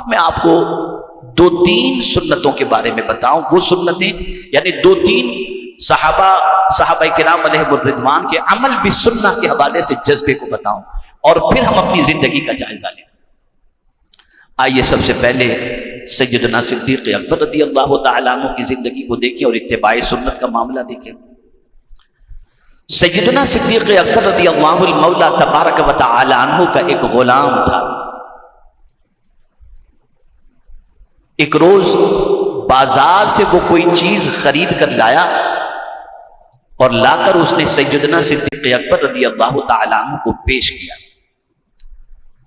اب میں آپ کو 2-3 سنتوں کے بارے میں بتاؤں، وہ سنتیں یعنی 2-3 صحابہ کرام علیہ الرضوان کے عمل بالسنہ کے حوالے سے جذبے کو بتاؤں، اور پھر ہم اپنی زندگی کا جائزہ لیں۔ آئیے سب سے پہلے سیدنا صدیق اکبر رضی اللہ تعالیٰ عنہ کی زندگی کو دیکھیں اور اتباع سنت کا معاملہ دیکھیں۔ سیدنا صدیق اکبر رضی اللہ المولا تبارک و تعالی عنہ کا ایک غلام تھا۔ ایک روز بازار سے وہ کوئی چیز خرید کر لایا اور لا کر اس نے سیدنا صدیق اکبر رضی اللہ تعالی عنہ کو پیش کیا۔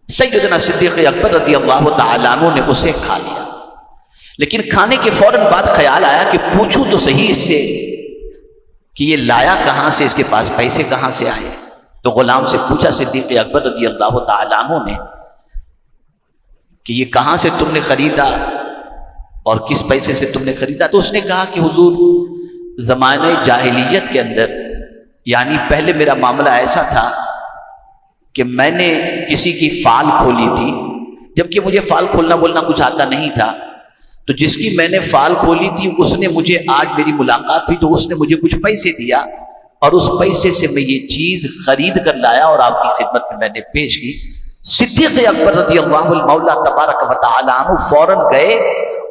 سیدنا صدیق اکبر رضی اللہ تعالی عنہ نے اسے کھا لیا، لیکن کھانے کے فوراً بعد خیال آیا کہ پوچھوں تو صحیح اس سے کہ یہ لایا کہاں سے، اس کے پاس پیسے کہاں سے آئے۔ تو غلام سے پوچھا صدیق اکبر رضی اللہ تعالی عنہ نے کہ یہ کہاں سے تم نے خریدا اور کس پیسے سے تم نے خریدا؟ تو اس نے کہا کہ حضور زمانہ جاہلیت کے اندر، یعنی پہلے میرا معاملہ ایسا تھا کہ میں نے کسی کی فال کھولی تھی، جبکہ مجھے فال کھولنا بولنا کچھ آتا نہیں تھا، تو جس کی میں نے فال کھولی تھی اس نے مجھے، آج میری ملاقات ہوئی تو اس نے مجھے کچھ پیسے دیا اور اس پیسے سے میں یہ چیز خرید کر لایا اور آپ کی خدمت میں میں نے پیش کی۔ صدیق اکبر رضی اللہ المولا تبارک و تعالی عنہ فوراً گئے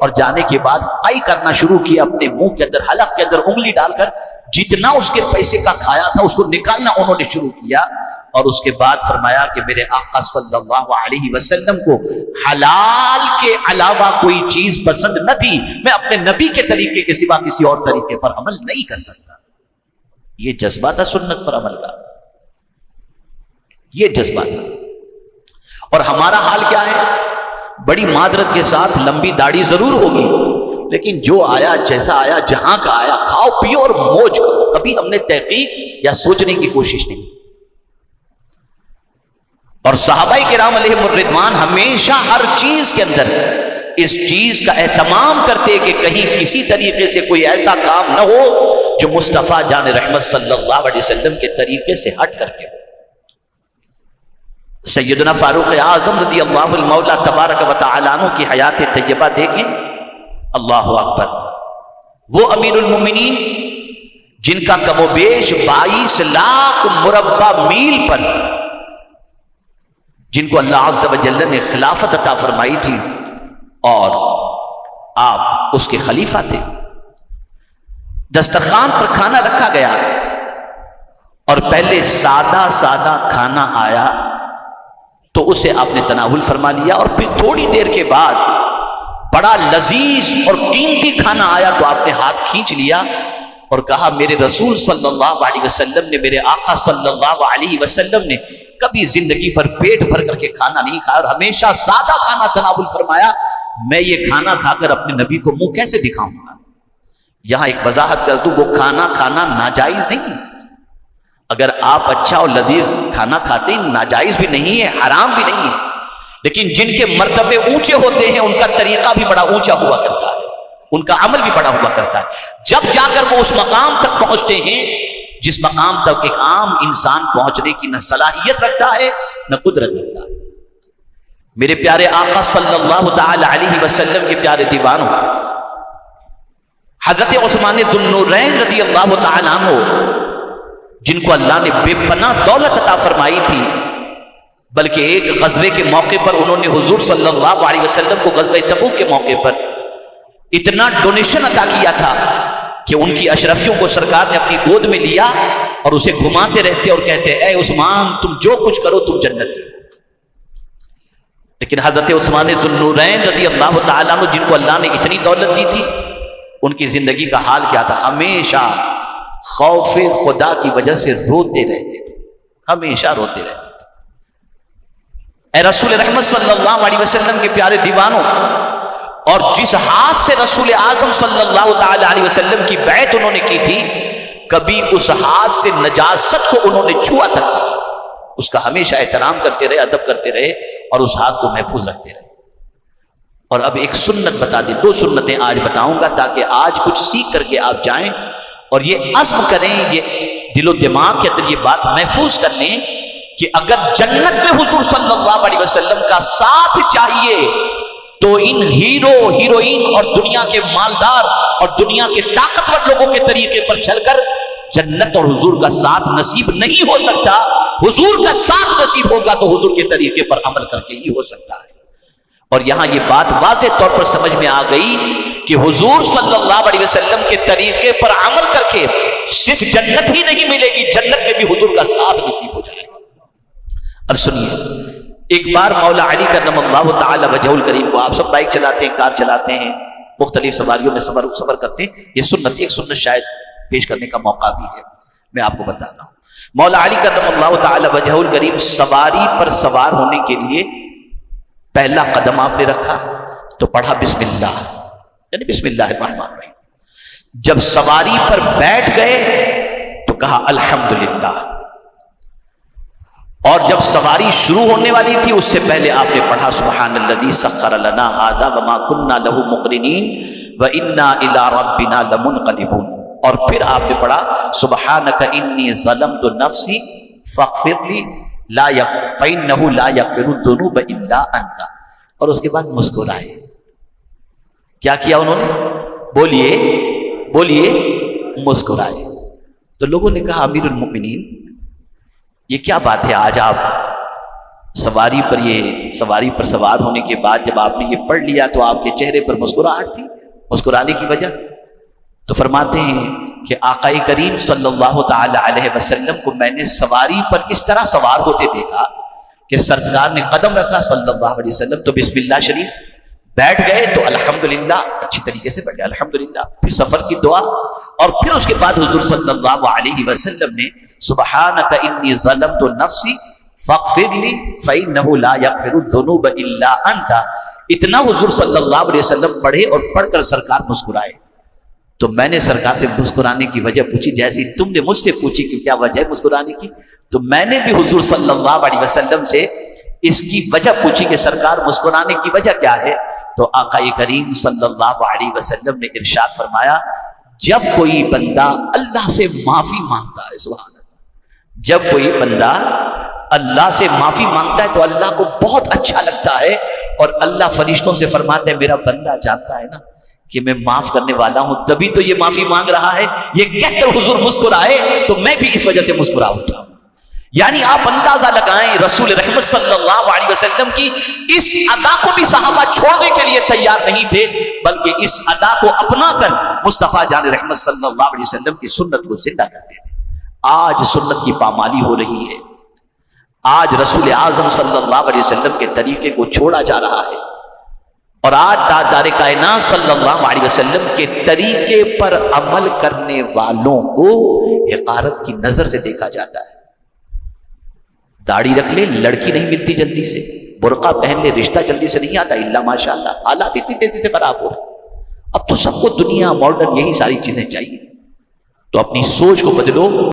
اور جانے کے بعد قائی کرنا شروع کیا، اپنے منہ کے اندر حلق کے اندر انگلی ڈال کر جتنا اس کے پیسے کا کھایا تھا اس کو نکالنا انہوں نے شروع کیا، اور اس کے بعد فرمایا کہ میرے آقا صلی اللہ علیہ وسلم کو حلال کے علاوہ کوئی چیز پسند نہ تھی، میں اپنے نبی کے طریقے کے سوا کسی اور طریقے پر عمل نہیں کر سکتا۔ یہ جذبہ تھا سنت پر عمل کا، یہ جذبہ تھا۔ اور ہمارا حال کیا ہے؟ بڑی معذرت کے ساتھ لمبی داڑھی ضرور ہوگی، لیکن جو آیا جیسا آیا جہاں کا آیا کھاؤ پیو اور موج کرو، کبھی ہم نے تحقیق یا سوچنے کی کوشش نہیں۔ اور صحابہ کرام علیہ الرضوان ہمیشہ ہر چیز کے اندر اس چیز کا اہتمام کرتے کہ کہیں کسی طریقے سے کوئی ایسا کام نہ ہو جو مصطفیٰ جان رحمت صلی اللہ علیہ وسلم کے طریقے سے ہٹ کر کے۔ سیدنا فاروق اعظم رضی اللہ المولا تبارک و تعالی عنہ کی حیات طیبہ دیکھیں، اللہ اکبر، وہ امیر المومنین جن کا کم و بیش 22 لاکھ مربع میل پر، جن کو اللہ عز و جل نے خلافت عطا فرمائی تھی اور آپ اس کے خلیفہ تھے، دسترخوان پر کھانا رکھا گیا اور پہلے سادہ سادہ کھانا آیا تو اسے آپ نے تناول فرما لیا، اور پھر تھوڑی دیر کے بعد بڑا لذیذ اور قیمتی کھانا آیا تو آپ نے ہاتھ کھینچ لیا اور کہا میرے رسول صلی اللہ علیہ وسلم نے، میرے آقا صلی اللہ علیہ وسلم نے کبھی زندگی پر پیٹ بھر کر کے کھانا نہیں کھایا اور ہمیشہ سادہ کھانا تناول فرمایا، میں یہ کھانا کھا کر اپنے نبی کو منہ کیسے دکھاؤں گا؟ یہاں ایک وضاحت کر دوں، وہ کھانا کھانا ناجائز نہیں، اگر آپ اچھا اور لذیذ کھانا کھاتے ہیں ناجائز بھی نہیں ہے، حرام بھی نہیں ہے، لیکن جن کے مرتبے اونچے ہوتے ہیں ان کا طریقہ بھی بڑا اونچا ہوا کرتا ہے، ان کا عمل بھی بڑا ہوا کرتا ہے، جب جا کر وہ اس مقام تک پہنچتے ہیں جس مقام تک ایک عام انسان پہنچنے کی نہ صلاحیت رکھتا ہے نہ قدرت رکھتا ہے۔ میرے پیارے آقا صلی اللہ تعالی علیہ وسلم کے پیارے دیوانوں، حضرت عثمان ذو النورین رضی اللہ تعالی عنہ جن کو اللہ نے بے پناہ دولت عطا فرمائی تھی، بلکہ ایک غزوے کے موقع پر انہوں نے حضور صلی اللہ علیہ وسلم کو غزوہ تبوک کے موقع پر اتنا ڈونیشن عطا کیا تھا کہ ان کی اشرفیوں کو سرکار نے اپنی گود میں لیا اور اسے گھماتے رہتے اور کہتے اے عثمان تم جو کچھ کرو تم جنتی۔ لیکن حضرت عثمان ذو النورین رضی اللہ تعالیٰ عنہ جن کو اللہ نے اتنی دولت دی تھی، ان کی زندگی کا حال کیا تھا؟ ہمیشہ خوف خدا کی وجہ سے روتے رہتے تھے، ہمیشہ روتے رہتے تھے۔ اے رسول رحمت صلی اللہ علیہ وسلم کے پیارے دیوانوں، اور جس ہاتھ سے رسول اعظم صلی اللہ تعالی علیہ وسلم کی بیعت انہوں نے کی تھی، کبھی اس ہاتھ سے نجاست کو انہوں نے چھوا تک نہیں، اس کا ہمیشہ احترام کرتے رہے، ادب کرتے رہے اور اس ہاتھ کو محفوظ رکھتے رہے۔ اور اب ایک سنت بتا دی، 2 سنتیں آج بتاؤں گا تاکہ آج کچھ سیکھ کر کے آپ جائیں اور یہ عزم کریں، یہ دل و دماغ کے اندر یہ بات محفوظ کر لیں کہ اگر جنت میں حضور صلی اللہ علیہ وسلم کا ساتھ چاہیے تو ان ہیرو ہیروئن اور دنیا کے مالدار اور دنیا کے طاقتور لوگوں کے طریقے پر چل کر جنت اور حضور کا ساتھ نصیب نہیں ہو سکتا. حضور کا ساتھ نصیب ہوگا تو حضور کے طریقے پر عمل کر کے ہی ہو سکتا ہے. اور یہاں یہ بات واضح طور پر سمجھ میں آ گئی کہ حضور صلی اللہ علیہ وسلم کے طریقے پر عمل کر کے صرف جنت ہی نہیں ملے گی، جنت میں بھی حضور کا ساتھ نصیب ہو جائے گا. اور سنیے، ایک بار مولا علی کرم اللہ تعالی وجہ الکریم کو، آپ سب بائک چلاتے ہیں، کار چلاتے ہیں، مختلف سواریوں میں سفر کرتے ہیں، یہ سنت، ایک سنت شاید پیش کرنے کا موقع بھی ہے، میں آپ کو بتاتا ہوں. مولا علی کرم اللہ تعالی وجہ الکریم سواری پر سوار ہونے کے لیے پہلا قدم آپ نے رکھا تو پڑھا بسم اللہ، یعنی بسم اللہ الرحمن الرحیم. جب سواری پر بیٹھ گئے تو کہا الحمدللہ. اور جب سواری شروع ہونے والی تھی اس سے پہلے آپ نے پڑھا سبحان الذی سخر لنا ھذا وما كنا له مقرنین وانا الى ربنا لمنقلبون. اور پھر آپ نے پڑھا سبحانک انی ظلمت نفسی فاغفر لی فإنہ لا یغفر الذنوب الا انت. اور اس کے بعد مسکرائے. کیا کیا انہوں نے؟ بولیے مسکرائے. تو لوگوں نے کہا امیر المؤمنین یہ کیا بات ہے، آج آپ سواری پر سوار ہونے کے بعد جب آپ نے یہ پڑھ لیا تو آپ کے چہرے پر مسکراہٹ تھی، مسکرانے کی وجہ؟ تو فرماتے ہیں کہ آقا کریم صلی اللہ تعالی علیہ وسلم کو میں نے سواری پر اس طرح سوار ہوتے دیکھا کہ سرکار نے قدم رکھا صلی اللہ علیہ وسلم تو بسم اللہ شریف، بیٹھ گئے تو الحمدللہ اچھی طریقے سے بیٹھ گئے الحمدللہ، پھر سفر کی دعا، اور پھر اس کے بعد حضور صلی اللہ علیہ وسلم نے سبحانک انی ظلمت نفسی فاغفر لی فإنہ لا یغفر الذنوب الا انت. اتنا حضور صلی اللہ علیہ وسلم پڑھے اور پڑھ کر سرکار مسکرائے. تو میں نے سرکار سے مسکرانے کی وجہ پوچھی، جیسی تم نے مجھ سے پوچھی کہ کیا وجہ ہے مسکرانے کی، تو میں نے بھی حضور صلی اللہ علیہ وسلم سے اس کی وجہ پوچھی کہ سرکار مسکرانے کی وجہ کیا ہے. تو آقا کریم صلی اللہ علیہ وسلم نے ارشاد فرمایا جب کوئی بندہ اللہ سے معافی مانگتا ہے، سبحان اللہ، جب کوئی بندہ اللہ سے معافی مانگتا ہے تو اللہ کو بہت اچھا لگتا ہے، اور اللہ فرشتوں سے فرماتا ہے میرا بندہ جانتا ہے نا کہ میں معاف کرنے والا ہوں، تبھی تو یہ معافی مانگ رہا ہے. یہ کہہ کر حضور مسکرائے تو میں بھی اس وجہ سے مسکرا اٹھا. یعنی آپ اندازہ لگائیں رسول رحمت صلی اللہ علیہ وسلم کی اس ادا کو بھی صحابہ چھوڑنے کے لیے تیار نہیں تھے، بلکہ اس ادا کو اپنا کر مصطفیٰ جان رحمت صلی اللہ علیہ وسلم کی سنت کو زندہ کرتے تھے. آج سنت کی پامالی ہو رہی ہے، آج رسول اعظم صلی اللہ علیہ وسلم کے طریقے کو چھوڑا جا رہا ہے، اور آج تاجدار کائنات صلی اللہ علیہ وسلم کے طریقے پر عمل کرنے والوں کو حقارت کی نظر سے دیکھا جاتا ہے. داڑھی رکھ لے لڑکی نہیں ملتی جلدی سے، برقع پہن لے رشتہ جلدی سے نہیں آتا، الا ماشاء اللہ. حالات اتنی تیزی سے خراب ہو رہے، اب تو سب کو دنیا ماڈرن یہی ساری چیزیں چاہیے. تو اپنی سوچ کو بدلو.